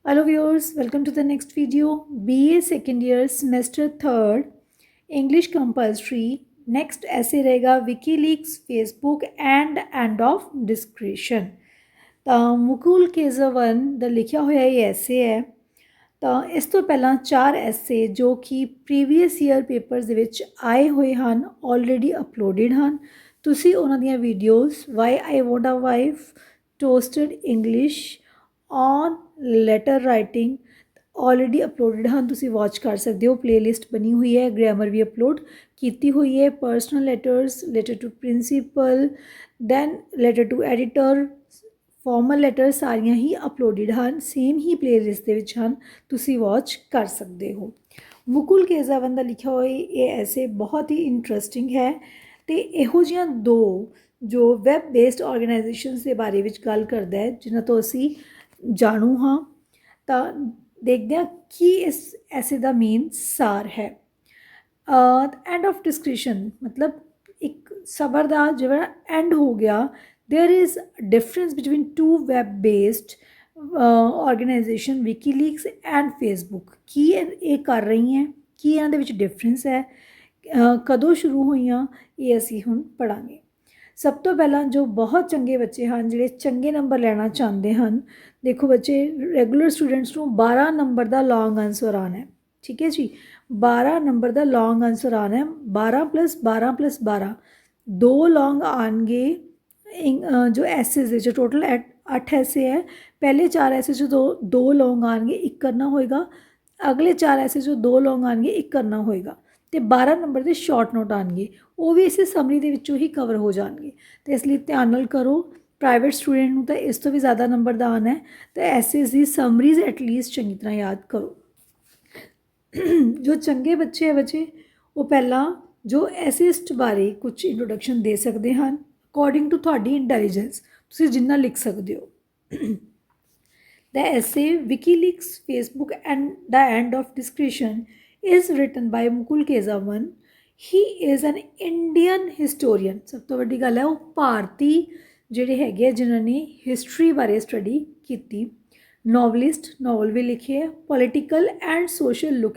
Hello viewers, welcome to the next video. BA second year semester 3rd English compulsory. Next essay रहेगा WikiLeaks, Facebook and end of discretion. ਤਾਂ ਮੁਕੁਲ ਕੇਜ਼ਵਨ ਦਾ ਲਿਖਿਆ ਹੋਇਆ ਇਹ ਐਸੇ ਹੈ। ਤਾਂ ਇਸ ਤੋਂ ਪਹਿਲਾਂ 4 ਐਸੇ ਜੋ ਕਿ ਪ੍ਰੀਵੀਅਸ ਈਅਰ ਪੇਪਰਸ ਦੇ ਵਿੱਚ ਆਏ ਹੋਏ ਹਨ ਆਲਰੇਡੀ ਅਪਲੋਡਡ ਹਨ। ਤੁਸੀਂ ਉਹਨਾਂ ਦੀਆਂ videos why I want a wife, toasted English, on letter writing already uploaded ਹਨ। ਤੁਸੀਂ ਵਾਚ ਕਰ ਸਕਦੇ ਹੋ, ਪਲੇਲਿਸਟ ਬਣੀ ਹੋਈ ਹੈ। ਗ੍ਰਾਮਰ ਵੀ ਅਪਲੋਡ ਕੀਤੀ ਹੋਈ ਹੈ। Personal letters, letter to principal, then letter to editor, formal letter ਸਾਰੀਆਂ ਹੀ ਅਪਲੋਡਡ ਹਨ। ਸੇਮ ਹੀ ਪਲੇਲਿਸਟ ਦੇ ਵਿੱਚ ਹਨ, ਤੁਸੀਂ ਵਾਚ ਕਰ ਸਕਦੇ ਹੋ। ਮੁਕੁਲ ਕੇਜ਼ਾਵਨ ਦਾ ਲਿਖਿਆ ਹੋਇਆ ਇਹ ਐਸੇ ਬਹੁਤ ਹੀ ਇੰਟਰਸਟਿੰਗ ਹੈ ਅਤੇ ਇਹੋ ਜਿਹੀਆਂ ਦੋ ਜੋ ਵੈਬ ਬੇਸਡ ਆਰਗੇਨਾਈਜੇਸ਼ਨਸ ਦੇ ਬਾਰੇ ਵਿੱਚ ਗੱਲ ਕਰਦਾ ਹੈ ਜਿਨ੍ਹਾਂ ਤੋਂ ਅਸੀਂ ਜਾਣੂ ਹਾਂ। ਤਾਂ ਦੇਖਦੇ ਹਾਂ ਕੀ ਇਸ ਐਸੇ ਦਾ ਮੇਨ ਸਾਰ ਹੈ। ਐਂਡ ਆਫ ਡਿਸਕ੍ਰਿਸ਼ਨ ਮਤਲਬ ਇੱਕ ਸਬਰ ਦਾ ਜਿਹੜਾ ਐਂਡ ਹੋ ਗਿਆ। there is a difference between two web based organization WikiLeaks and Facebook। ਕੀ ਇਹ ਕਰ ਰਹੀਆਂ, ਕੀ ਇਹਨਾਂ ਦੇ ਵਿੱਚ ਡਿਫਰੈਂਸ ਹੈ, ਕਦੋਂ ਸ਼ੁਰੂ ਹੋਈਆਂ, ਇਹ ਅਸੀਂ ਹੁਣ ਪੜ੍ਹਾਂਗੇ। ਸਭ ਤੋਂ ਪਹਿਲਾਂ ਜੋ ਬਹੁਤ ਚੰਗੇ ਬੱਚੇ ਹਨ ਜਿਹੜੇ ਚੰਗੇ ਨੰਬਰ ਲੈਣਾ ਚਾਹੁੰਦੇ ਹਨ, ਦੇਖੋ ਬੱਚੇ ਰੈਗੂਲਰ ਸਟੂਡੈਂਟਸ ਨੂੰ 12 ਨੰਬਰ ਦਾ ਲੌਂਗ ਆਨਸਰ ਆਉਣਾ ਹੈ। ਠੀਕ ਹੈ ਜੀ, 12 ਨੰਬਰ ਦਾ ਲੌਂਗ ਆਨਸਰ ਆਉਣਾ ਹੈ। 12 + 12 + 12 2 ਲੌਂਗ ਆਉਣਗੇ। ਜੋ ਐਸਿਸ ਵਿੱਚ ਟੋਟਲ 8 ਐਸੇ ਹੈ। ਪਹਿਲੇ 4 ਐਸੇ 'ਚ ਦੋ ਲੌਂਗ ਆਉਣਗੇ, ਇੱਕ ਕਰਨਾ ਹੋਏਗਾ। ਅਗਲੇ 4 ਐਸੇ 'ਚੋਂ 2 ਲੌਂਗ ਆਉਣਗੇ, ਇੱਕ ਕਰਨਾ ਹੋਏਗਾ। ਅਤੇ 12 ਨੰਬਰ ਦੇ ਸ਼ਾਰਟ ਨੋਟ ਆਉਣਗੇ, ਉਹ ਵੀ ਇਸੇ ਸਮਰੀ ਦੇ ਵਿੱਚੋਂ ਹੀ ਕਵਰ ਹੋ ਜਾਣਗੇ। ਅਤੇ ਇਸ ਲਈ ਧਿਆਨ ਨਾਲ ਕਰੋ। ਪ੍ਰਾਈਵੇਟ ਸਟੂਡੈਂਟ ਨੂੰ ਤਾਂ ਇਸ ਤੋਂ ਵੀ ਜ਼ਿਆਦਾ ਨੰਬਰ ਦਾ ਆਉਣਾ ਹੈ। ਅਤੇ ਐਸਿਸ ਦੀ ਸਮਰੀਜ਼ ਐਟਲੀਸਟ ਚੰਗੀ ਤਰ੍ਹਾਂ ਯਾਦ ਕਰੋ। ਜੋ ਚੰਗੇ ਬੱਚੇ ਹੈ ਬੱਚੇ, ਉਹ ਪਹਿਲਾਂ ਜੋ ਐਸਿਸਟ ਬਾਰੇ ਕੁਝ ਇੰਟਰੋਡਕਸ਼ਨ ਦੇ ਸਕਦੇ ਹਨ ਅਕੋਰਡਿੰਗ ਟੂ ਤੁਹਾਡੀ ਇੰਟੈਲੀਜੈਂਸ, ਤੁਸੀਂ ਜਿੰਨਾ ਲਿਖ ਸਕਦੇ ਹੋ। The essay WikiLeaks, Facebook and the End of Discretion is written by Mukul Kesavan. He is an Indian historian। ਸਭ ਤੋਂ ਵੱਡੀ ਗੱਲ ਹੈ ਉਹ ਭਾਰਤੀ ਜਿਹੜੇ ਹੈਗੇ ਜਿਨ੍ਹਾਂ ਨੇ ਹਿਸਟਰੀ ਬਾਰੇ ਸਟੱਡੀ ਕੀਤੀ। ਨੋਵਲਿਸਟ, ਨਾਵਲ ਵੀ ਲਿਖੇ ਹੈ। ਪੋਲੀਟੀਕਲ ਐਂਡ ਸੋਸ਼ਲ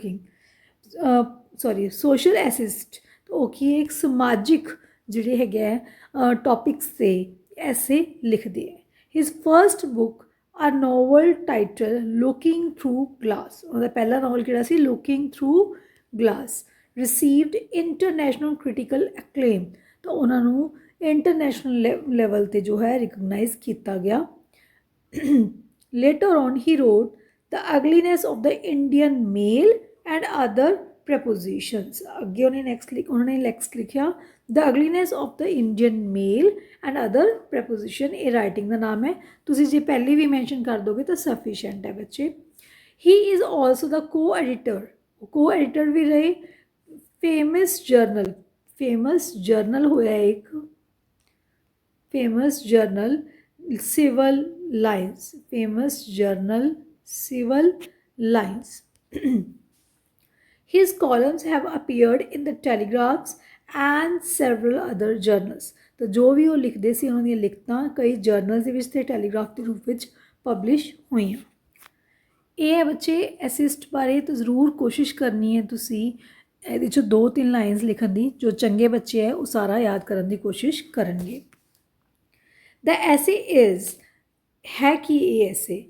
ਸੋਸ਼ਲ ਐਸਿਸਟ, ਉਹ ਕੀ ਇੱਕ ਸਮਾਜਿਕ ਜਿਹੜੇ ਹੈਗੇ ਹੈ ਟੌਪਿਕਸ 'ਤੇ ਐਸੇ ਲਿਖਦੇ ਹੈ। His first book a novel title looking through glass. ਉਹਦਾ ਪਹਿਲਾ ਨਾਵਲ ਕਿਹੜਾ ਸੀ? Looking through glass. Received international critical acclaim, ਤਾਂ ਉਹਨਾਂ ਨੂੰ ਇੰਟਰਨੈਸ਼ਨਲ ਲੈਵਲ 'ਤੇ ਜੋ ਹੈ ਰਿਕਗਨਾਈਜ਼ ਕੀਤਾ ਗਿਆ। Later on he wrote the ugliness of the Indian male and other prepositions. ਅੱਗੇ ਉਹਨਾਂ ਨੇ ਨੈਕਸਟ ਲਿਖਿਆ the ugliness of the Indian male and other preposition. ਇਹ ਰਾਈਟਿੰਗ ਦਾ ਨਾਮ ਹੈ, ਤੁਸੀਂ ਜੇ ਪਹਿਲੀ ਵੀ ਮੈਂਸ਼ਨ ਕਰ ਦੋਗੇ ਤਾਂ ਸਫੀਸ਼ੈਂਟ ਹੈ ਬੱਚੇ। ਹੀ ਇਜ਼ ਆਲਸੋ ਦ ਕੋ ਐਡੀਟਰ ਵੀ ਰਹੇ। ਫੇਮਸ ਜਰਨਲ ਹੋਇਆ ਇੱਕ famous general civil lines. His columns have appeared in the Telegraphs and several other journals। ਤਾਂ ਜੋ ਵੀ ਉਹ ਲਿਖਦੇ ਸੀ ਉਹਨਾਂ ਦੀਆਂ ਲਿਖਤਾਂ ਕਈ ਜਰਨਲਸ ਦੇ ਵਿੱਚ ਅਤੇ ਟੈਲੀਗ੍ਰਾਫ ਦੇ ਰੂਪ ਵਿੱਚ ਪਬਲਿਸ਼ ਹੋਈਆਂ। ਇਹ ਹੈ ਬੱਚੇ ਐਸਿਸਟ ਬਾਰੇ ਤਾਂ ਜ਼ਰੂਰ ਕੋਸ਼ਿਸ਼ ਕਰਨੀ ਹੈ ਤੁਸੀਂ ਇਹਦੇ 'ਚੋਂ 2-3 ਲਾਈਨਸ ਲਿਖਣ ਦੀ। ਜੋ ਚੰਗੇ ਬੱਚੇ ਹੈ ਉਹ ਸਾਰਾ ਯਾਦ ਕਰਨ ਦੀ ਕੋਸ਼ਿਸ਼ ਕਰਨਗੇ। ਦ ਐਸੇ ਹੈ ਕਿ ਇਹ ਐਸੇ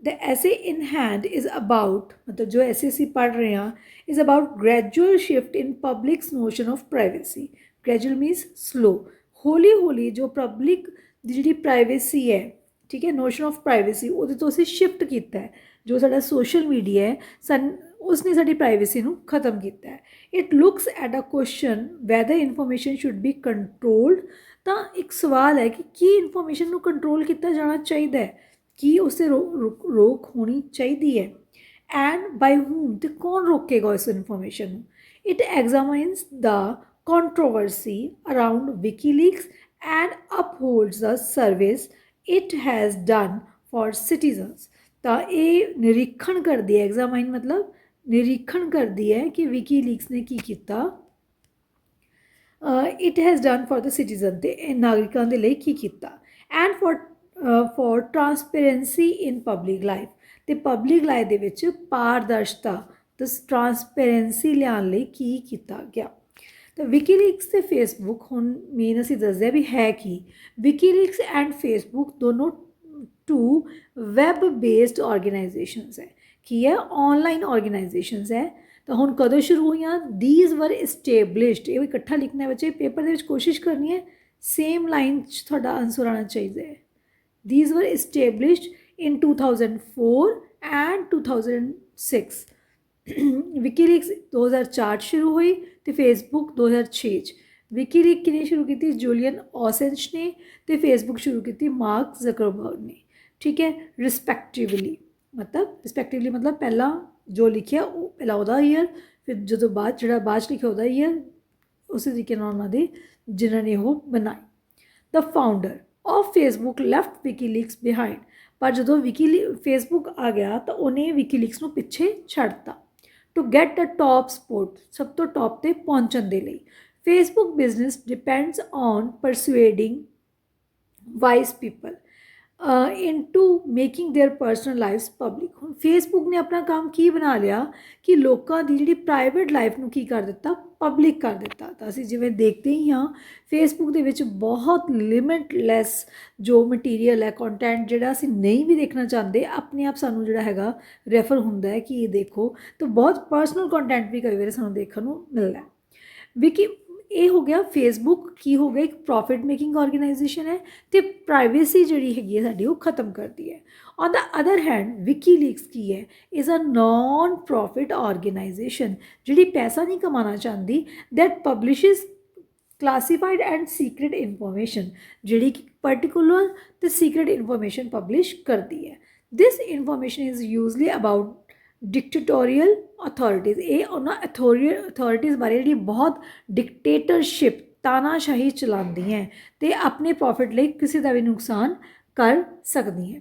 the essay in hand is about, मतलब जो essay ਅਸੀਂ ਪੜ੍ਹ ਰਹੇ ਹਾਂ is about gradual shift in public's notion of privacy। gradual means slow। ਹੌਲੀ ਹੌਲੀ ਜੋ ਪਬਲਿਕ ਦੀ ਜਿਹੜੀ ਪ੍ਰਾਈਵੇਸੀ ਹੈ, ਠੀਕ ਹੈ, ਨੋਸ਼ਨ ਆਫ ਪ੍ਰਾਈਵੇਸੀ, ਉਹਦੇ ਤੋਂ ਅਸੀਂ ਸ਼ਿਫਟ ਕੀਤਾ ਹੈ। ਜੋ ਸਾਡਾ ਸੋਸ਼ਲ ਮੀਡੀਆ ਹੈ ਉਸਨੇ ਸਾਡੀ ਪ੍ਰਾਈਵੇਸੀ ਨੂੰ ਖਤਮ ਕੀਤਾ ਹੈ। It looks at a question whether information should be controlled. ਤਾਂ ਇੱਕ ਸਵਾਲ ਹੈ ਕਿ ਕੀ ਇਨਫੋਰਮੇਸ਼ਨ ਨੂੰ ਕੰਟਰੋਲ ਕੀਤਾ ਜਾਣਾ ਚਾਹੀਦਾ ਹੈ, ਕੀ ਉਸ 'ਤੇ ਰੋਕ ਹੋਣੀ ਚਾਹੀਦੀ ਹੈ। ਐਂਡ ਬਾਈ ਹੂਮ, ਅਤੇ ਕੌਣ ਰੋਕੇਗਾ ਇਸ ਇਨਫੋਰਮੇਸ਼ਨ ਨੂੰ। It examines the controversy around WikiLeaks and upholds the service it has done for citizens. ਤਾਂ ਇਹ ਨਿਰੀਖਣ ਕਰਦੀ ਹੈ, ਐਗਜ਼ਾਮਾਈਨ ਮਤਲਬ ਨਿਰੀਖਣ ਕਰਦੀ ਹੈ ਕਿ ਵਿਕੀਲੀਕਸ ਨੇ ਕੀ ਕੀਤਾ। It has done for the citizen, ਅਤੇ ਨਾਗਰਿਕਾਂ ਦੇ ਲਈ ਕੀ ਕੀਤਾ। And for for transparency in public life. तो पब्लिक लाइफ ਦੇ ਵਿੱਚ ਪਾਰਦਰਸ਼ਤਾ ਤੇ ਟਰਾਂਸਪੇਰੈਂਸੀ ਲਿਆਉਣ ਲਈ ਕੀ ਕੀਤਾ ਗਿਆ। ਤਾਂ ਵਿਕੀਲੀਕਸ ਤੇ ਫੇਸਬੁੱਕ ਹੁਣ ਮੇਨ ਅਸੀਂ ਦੱਸਦੇ ਵੀ ਹੈ ਕੀ। ਵਿਕੀਲੀਕਸ ਐਂਡ ਫੇਸਬੁੱਕ ਦੋਨੋਂ टू वैब बेस्ड ऑर्गेनाइजेशंस है की है ऑनलाइन ऑर्गेनाइजेशंस है। तो हुण कदों शुरू हुई दीज वर इस्टेबलिश्ड ये इकट्ठा लिखना है बच्चे पेपर के कोशिश करनी है सेम लाइन थोड़ा आंसर आना चाहिए। These were established in 2004 and 2006। WikiLeaks 2004 शुरू हुई तो फेसबुक 2006। विकीलीक किने शुरू की जूलियन ऑसेंज ने तो फेसबुक शुरू की मार्क जकरबर्ग ने। ठीक है रिस्पैक्टिवली मतलब पहला जो लिखिया पहला वह ईयर फिर जो बाद लिखा वह ईयर उस तरीके उन्होंने जिन्होंने वो बनाई। The founder of Facebook left WikiLeaks behind पर जो फेसबुक आ गया तो उन्हें विकीलीक्स को पिछे छड्डता to get the top sport सब तो टॉप पर पहुँचने के लिए। Facebook business depends on persuading wise people into making their personal lifes public. हुण फेसबुक ने अपना काम की बना लिया कि लोगों की जिहड़ी प्राइवेट लाइफ नूं की कर दिता पब्लिक कर दिता। तो असीं जिवें देखते ही हाँ फेसबुक दे विच बहुत लिमिटलैस जो मटीरीयल है कंटेंट जिहड़ा असीं नहीं भी देखना चाहते अपने आप सानूं जिहड़ा हैगा रैफर हुंदा है कि ये देखो। तो बहुत पर्सनल कंटेंट भी कई बार सानूं देखण नूं मिलदा है। विकी ये हो गया फेसबुक की हो गया एक प्रॉफिट मेकिंग ऑर्गेनाइजेशन है तो प्राइवेसी जी हैगी साड़ी वो खत्म करती है। On the other hand WikiLeaks की है is a non profit organisation जी पैसा नहीं कमाना चाहती that publishes classified and secret information जी पर्टिकुलर तो सीक्रेट इन्फॉर्मेशन पब्लिश करती है। This information is usually about dictatorial authorities ये उन्होंने अथॉरिटीज़ बारे जी बहुत डिक्टेटरशिप तानाशाही चलाती हैं तो अपने प्रॉफिट लिए किसी का भी नुकसान कर सकती हैं।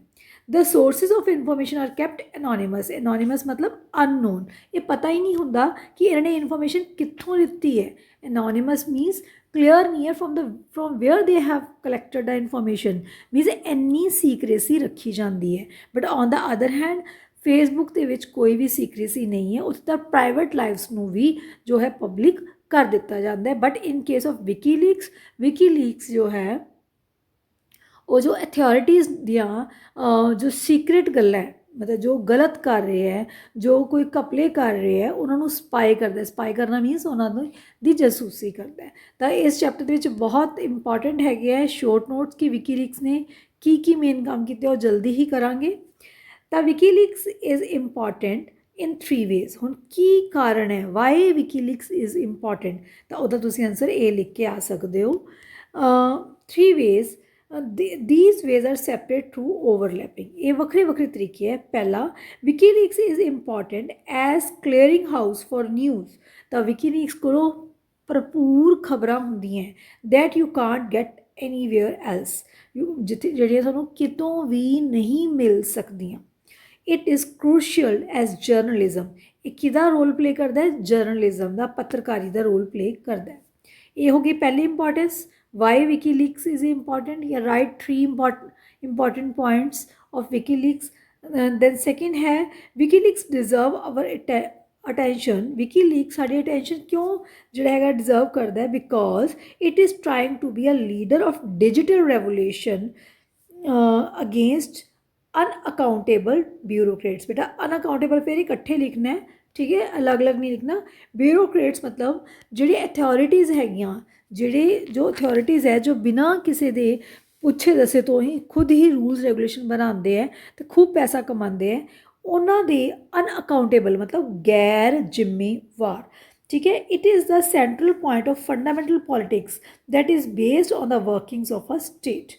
The sources of information are kept anonymous मतलब अननोन ये पता ही नहीं होंदा कि इन्होंने इन्फॉर्मेशन कित्थों लिती है। एनोनिमस मीनस क्लियर नहीं है from where they have collected the information means इन्नी सीक्रेसी रखी जाती है। But on the other hand Facebook के विच कोई भी सीक्रेसी नहीं है उत्थे तक प्राइवेट लाइफ्स में भी जो है पब्लिक कर दिता जाता है। But in case of WikiLeaks जो है वो जो अथॉरिटीज़ दियाँ जो सीक्रेट गल्लां है मतलब जो गलत कर रहे हैं जो कोई घपले कर रहे हैं उन्होंने स्पाई करता है। स्पाई करना मीनस उन्होंने दी जासूसी करता है। तो इस चैप्टर के बहुत इंपॉर्टेंट है शॉर्ट नोट्स कि विकीलीक्स ने की मेन काम किए वो जल्दी ही करांगे। तो WikiLeaks is important in 3 ways. हुण की कारण है वाई विकीलीक्स इज़ इंपॉर्टेंट तो उहदा तुसीं आंसर ए लिख के आ सकते हो। 3 ways these ways are separate through overlapping ये वक्रे वक्रे तरीके है। पहला WikiLeaks is important as clearing house for news. तो विकीलीक्स को भरपूर खबरां होंदियां that you can't get anywhere else जिथे जिहड़ियां तुहानूं कितों भी नहीं मिल सकदियां। It is crucial as journalism ये किहदा रोल प्ले करता है जर्नलिज्म का पत्रकारी का रोल प्ले करता है। ये होगी पहली importance why WikiLeaks is important या right 3 important points of WikiLeaks. Then second है WikiLeaks deserve our attention. WikiLeaks साड़ी अटेंशन क्यों जो है डिजर्व करता है because it is trying to be a leader of digital revolution against unaccountable bureaucrats. बेटा unaccountable फिर इकट्ठे लिखना है ठीक है अलग अलग नहीं लिखना। ब्यूरोक्रेट्स मतलब जिहड़ी अथॉरिटीज़ हैगियां जो अथॉरिटीज़ है जो बिना किसी दे पुछे दसे तो ही खुद ही रूल्स रेगूलेशन बनाते हैं तो खूब पैसा कमाते हैं उन्हों दे अनअकाउंटेबल मतलब गैर जिम्मेवार। ठीक है it is the central point of fundamental politics that is based on the workings of a state.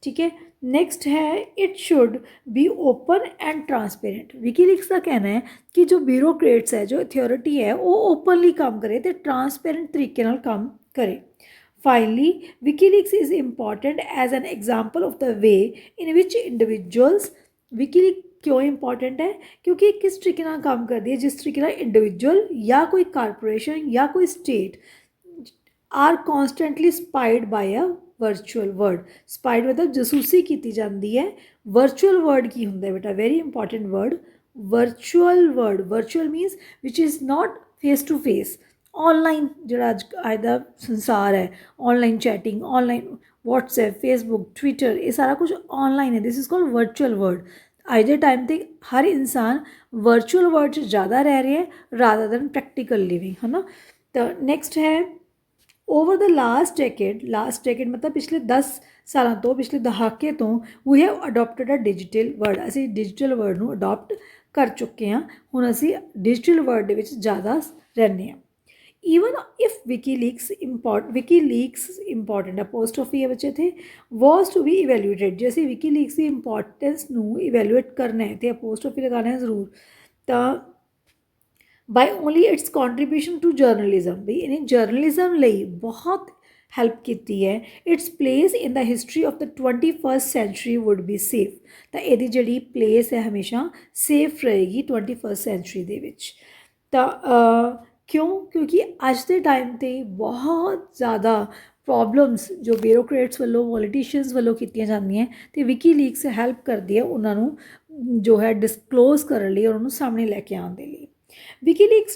ठीक है नेक्स्ट है it should be open and transparent. WikiLeaks का कहना है कि जो ब्यूरोक्रेट्स है जो अथॉरिटी है वो ओपनली काम करे तो ट्रांसपेरेंट तरीके नाल काम करे। Finally WikiLeaks is important as an example of the way in which individuals WikiLeaks क्यों इंपॉर्टेंट है क्योंकि किस तरीके नाल काम करती है जिस तरीके नाल इंडिविजुअल या कोई कारपोरेशन या कोई state are constantly spied by a virtual world. Spied मतलब जसूसी की जाती है। वर्चुअल वर्ड की होंगे बेटा, very important world virtual world. Virtual means which is not face to face, online जोड़ा अज का संसार है, online chatting, online WhatsApp, Facebook, Twitter, ये सारा कुछ ऑनलाइन है। This is called virtual world. अज के टाइम ते हर इंसान वर्चुअल वर्ड ज़्यादा रह रहा है रादर दैन प्रैक्टिकल लिविंग, है ना। तो नैक्सट है ओवर द लास्ट डेकेड मतलब पिछले 10 सालों तो, पिछले दहाके तो we have adopted a digital world. असी डिजिटल वर्ड ਨੂੰ अडोप्ट कर चुके हैं। ਹੁਣ ਅਸੀਂ डिजिटल वर्ड ਦੇ ਵਿੱਚ ज़्यादा रहने हैं। Even if WikiLeaks important apostrophe ਹੈ ਬੱਚੇ ਇੱਥੇ, ਵਾਸ ਟੂ ਬੀ ਇਵੈਲੂਏਟਡ। ਜੇ ਅਸੀਂ ਵਿਕੀਲੀਕਸ ਦੀ ਇੰਪੋਰਟੈਂਸ ਨੂੰ ਇਵੈਲੂਏਟ ਕਰਨਾ ਹੈ ਤੇ ਅਪੋਸਟ੍ਰੋਫੀ ਲਗਾਉਣਾ ਹੈ ਜ਼ਰੂਰ। ਤਾਂ by only its contribution to journalism, ਵੀ ਇਹਨੇ ਜਰਨਲਿਜ਼ਮ ਲਈ ਬਹੁਤ ਹੈਲਪ ਕੀਤੀ ਹੈ। Its place in the history of the 21st century would be safe. ਤਾਂ ਇਹਦੀ ਜਿਹੜੀ ਪਲੇਸ ਹੈ ਹਮੇਸ਼ਾ ਸੇਫ ਰਹੇਗੀ 21st ਸੈਂਚੁਰੀ ਦੇ ਵਿੱਚ। ਤਾਂ क्यों? क्योंकि अज के टाइम ते बहुत ज़्यादा प्रॉब्लम्स जो ब्यूरोक्रेट्स वालों, पॉलिटिशियंस वालों कीतियां जांदियां ते विकीलीक्स हैल्प करती है उन्होंने जो है डिस्कलोज करने लिए और उन्होंने सामने लैके आने के लिए। विकीलीक्स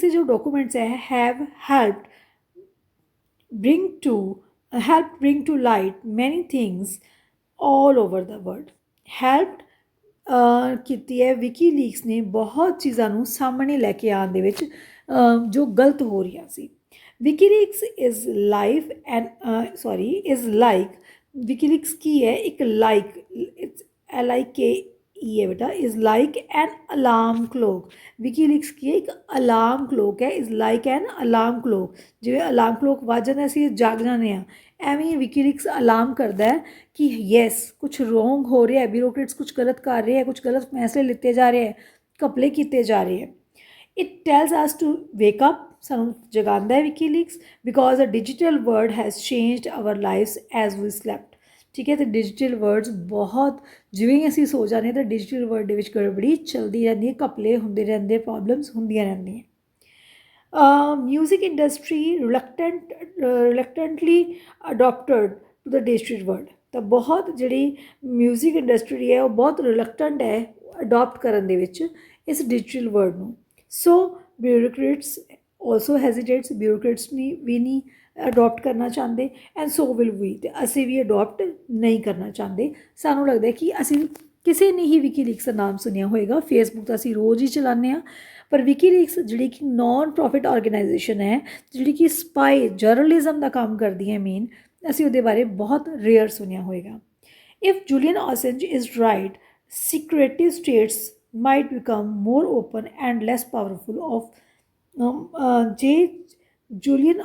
के जो डॉक्यूमेंट्स है have helped bring to light many things all over the world। helped ਕੀਤੀ ਹੈ ਵਿਕੀਲੀਕਸ ਨੇ ਬਹੁਤ ਚੀਜ਼ਾਂ ਨੂੰ ਸਾਹਮਣੇ ਲੈ ਕੇ ਆਉਣ ਦੇ ਵਿੱਚ ਜੋ ਗਲਤ ਹੋ ਰਹੀਆਂ ਸੀ। ਵਿਕੀਲੀਕਸ ਇਜ਼ ਲਾਈਕ ਵਿਕੀਲੀਕਸ ਕੀ ਹੈ? ਇੱਕ ਲਾਈਕ, ਇਟਸ LIKE ਹੈ ਬੇਟਾ, is like an alarm clock. WikiLeaks ਕੀ ਹੈ? ਇੱਕ ਅਲਾਰਮ ਕਲੋਕ ਹੈ, is like an alarm clock. ਜਿਵੇਂ ਅਲਾਰਮ ਕਲੋਕ ਵੱਜ ਜਾਂਦਾ ਅਸੀਂ ਜਾਗ ਜਾਂਦੇ ਹਾਂ, ਐਵੇਂ ਵਿਕੀਲੀਕਸ ਅਲਾਰਮ ਕਰਦਾ ਹੈ कि येस कुछ रोंग हो रहा है, ब्यूरोक्रेट्स कुछ गलत कर रहे हैं, कुछ गलत फैसले लिते जा रहे हैं, घपले किए जा रहे हैं। It tells us to wake up, सानू जगांदा है WikiLeaks, because a digital world has changed our lifes as we slept. ठीक है, तो डिजिटल वर्ड्स बहुत जिवें असीं सो जाने तो डिजिटल वर्ड दे विच गड़बड़ी चलती रहती है, घपले होंदे रहंदे, प्रॉब्लम्स होंदियां रहंदियां। Music industry reluctantly adopted to the digital world. तो बहुत जी म्यूजिक इंडस्ट्री है वो बहुत रिलक्टेंट है अडोप्ट करने दे विच इस डिजिटल वर्ड नूं। सो ब्यूरोक्रेट्स ऑल्सो हैजिटेट्स, ब्यूरोक्रेट्स भी नहीं अडोप्ट करना चाहते एंड सो विल वी, तो असी भी अडोप्ट नहीं करना चाहते। सानू लगता है कि असी किसी ने ही विकीलीक्स का नाम सुनिया होएगा, फेसबुक तो असी रोज़ ही चलाने हैं, पर विकीलीक्स जी कि नॉन प्रॉफिट ऑर्गेनाइजेशन है जी कि स्पाई जर्नलिज्म का काम करती है मेन, असी उहदे बारे बहुत रेयर सुनिया होएगा। If Julian Assange is right, secretive states might become more open and less powerful of जे Julian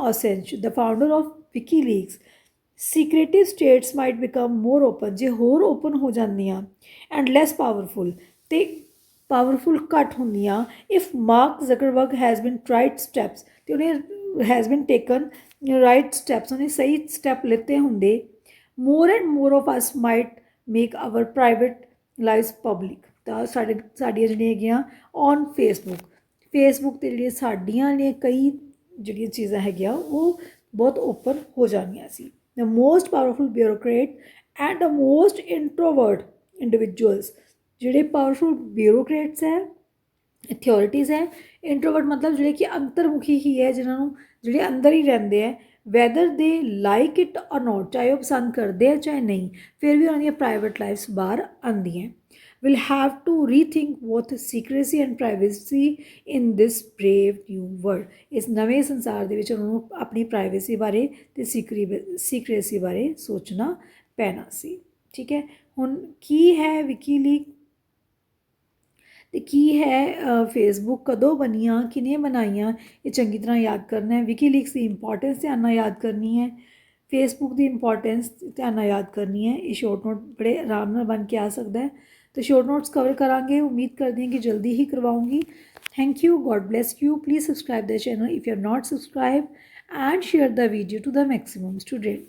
Assange, the founder of WikiLeaks, secretive states might become more open, जे होर ओपन हो जांदियां and less powerful, ते powerful घट होंदियां। if Mark Zuckerberg has been tried steps, ते उन्हें has been taken right steps, उन्हें सही step लेते होंदे, more and more of us might make our private lives public। ਤਾਂ ਸਾਡੀਆਂ ਜਿਹੜੀਆਂ ਹੈਗੀਆਂ on फेसबुक ਤੇ ਜਿਹੜੀਆਂ ਸਾਡੀਆਂ ਨੇ ਕਈ ਜਿਹੜੀਆਂ ਚੀਜ਼ਾਂ ਹੈਗੀਆਂ ਉਹ ਬਹੁਤ ਓਪਨ ਹੋ ਜਾਣੀਆਂ ਸੀ। The most powerful bureaucrat and the most introvert individuals, ਜਿਹੜੇ ਪਾਵਰਫੁਲ ਬਿਊਰੋਕਰੇਟਸ ਹੈ, ਅਥੋਰਿਟੀਜ਼ ਹੈ, ਇੰਟਰੋਵਰਟ ਮਤਲਬ ਜਿਹੜੇ ਕਿ ਅੰਤਰਮੁਖੀ ਹੀ ਹੈ, ਜਿਨ੍ਹਾਂ ਨੂੰ ਜਿਹੜੇ ਅੰਦਰ ਹੀ ਰਹਿੰਦੇ ਹੈ, ਵੈਦਰ ਦੇ ਲਾਈਕ ਇਟ ਔਰ ਨੋਟ, ਚਾਹੇ ਉਹ ਪਸੰਦ ਕਰਦੇ ਆ ਚਾਹੇ ਨਹੀਂ, ਫਿਰ ਵੀ ਉਹਨਾਂ ਦੀਆਂ ਪ੍ਰਾਈਵੇਟ ਲਾਈਫਸ ਬਾਹਰ ਆਉਂਦੀਆਂ। will have to rethink both secrecy and privacy in this brave new world। इस नवे संसार ਦੇ ਵਿੱਚ ਉਹਨਾਂ ਨੂੰ ਆਪਣੀ ਪ੍ਰਾਈਵੇਸੀ ਬਾਰੇ ਤੇ ਸੀਕ੍ਰੇਸੀ ਬਾਰੇ ਸੋਚਣਾ ਪੈਣਾ ਸੀ। ਠੀਕ ਹੈ, ਹੁਣ ਕੀ ਹੈ ਵਿਕੀਲੀਕ ਤੇ ਕੀ ਹੈ ਫੇਸਬੁੱਕ, ਕਦੋਂ ਬਣੀਆਂ, ਕਿਹਨੇ ਬਣਾਈਆਂ, ਇਹ ਚੰਗੀ ਤਰ੍ਹਾਂ ਯਾਦ ਕਰਨਾ ਹੈ। ਵਿਕੀਲੀਕਸ ਦੀ ਇੰਪੋਰਟੈਂਸ ਧਿਆਨ ਨਾਲ ਯਾਦ ਕਰਨੀ ਹੈ, ਫੇਸਬੁੱਕ ਦੀ ਇੰਪੋਰਟੈਂਸ ਧਿਆਨ ਨਾਲ ਯਾਦ ਕਰਨੀ ਹੈ। ਇਹ ਸ਼ੋਰਟ नोट बड़े आराम ਨਾਲ बन के आ सकता है, तो शॉर्ट नोट्स कवर करांगे, उम्मीद करते हैं कि जल्दी ही करवाऊंगी। Thank you, God bless you. Please subscribe the channel if you are not subscribe and share the video to the maximum student.